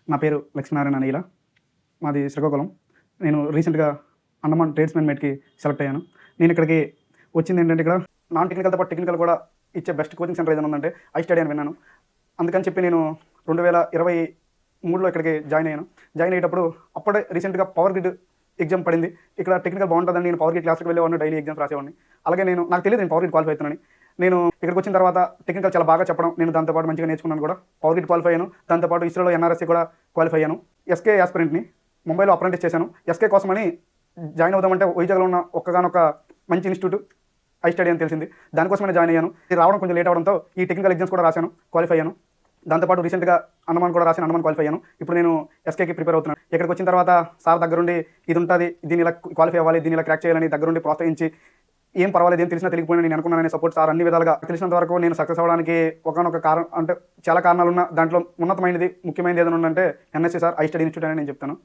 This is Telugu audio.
నా పేరు లక్ష్మీనారాయణ నీల. మాది శ్రీకాకుళం. నేను రీసెంట్‌గా అండమాన్ ట్రేడ్స్‌మెన్ మేట్‌కి సెలెక్ట్ అయ్యాను. నేను ఇక్కడికి వచ్చిందేంటంటే ఇక్కడ నాన్ టెక్నికల్‌తో పాటు టెక్నికల్ కూడా ఇచ్చే బెస్ట్ కోచింగ్ సెంటర్ ఏదైనా ఉందంటే ఐ స్టడీ అని విన్నాను. అందుకని చెప్పి నేను 2023లో ఇక్కడికి జాయిన్ అయ్యాను. జాయిన్ అయ్యేటప్పుడు అప్పుడే రీసెంట్‌గా పవర్ గ్రిడ్ ఎగ్జామ్ పడింది. ఇక్కడ టెక్నికల్ బాగుంటుందని నేను పవర్ గ్రిడ్ క్లాస్‌కి వెళ్ళేవాడిని, డైలీ ఎగ్జామ్స్ రాసేవాడిని. అలాగే నాకు తెలీదు నేను పవర్ గ్రిడ్ క్వాలిఫై అవుతానని. నేను ఇక్కడికి వచ్చిన తర్వాత టెక్నికల్ చాలా బాగా చెప్పడం, నేను దాంతో పాటు మంచిగా నేర్చుకున్నాను కూడా. పవర్ గ్రిడ్ క్వాలిఫై అయ్యాను. దాంతో పాటు ఇస్రోలో ఎన్ఆర్ఎస్‌సి కూడా క్వాలిఫై అయ్యాను. ఎస్కే యాస్పిరెంట్‌ని ముంబైలో అప్రెంటిస్ చేశాను. ఎస్కే కోసమని జాయిన్ అవుదామంటే వైజాగ్‌లో ఉన్న ఒక్కగానొక్క మంచి ఇన్స్టిట్యూట్ ఐ స్టడీ అని తెలిసింది. దానికోసమనే జాయిన్ అయ్యాను. ఇది రావడం కొంచెం లేట్ అవడంతో ఈ టెక్నికల్ ఎగ్జామ్స్ కూడా రాశాను, క్వాలిఫై అయ్యాను. దాంతోపాటు రీసెంట్‌గా అండమాన్ కూడా రాశాను, అండమాన్ క్వాలిఫై అయ్యాను. ఇప్పుడు నేను ఎస్కేకి ప్రిపేర్ అవుతున్నాను. ఇక్కడికి వచ్చిన తర్వాత సార్ దగ్గరుండి ఇది ఉంటుంది, దీన్ని ఇలా క్వాలిఫై అవ్వాలి, దీన్ని ఇలా క్రాక్ చేయాలని దగ్గరుండి ప్రోత్సహించి ఏం పర్వాలేదు, ఏం తెలిసినా తెలియకపోయినా నేను అనుకున్నానని సపోర్ట్ సార్ అన్ని విధాలుగా తెలిసినంత వరకు నేను సక్సెస్ అవ్వడానికి ఒకానొక కారణం అంటే చాలా కారణాలున్న దాంట్లో ఉన్నతమైనది ముఖ్యమైనది ఏదైనా ఉందంటే NSC sir, I study institute అని నేను చెప్తాను.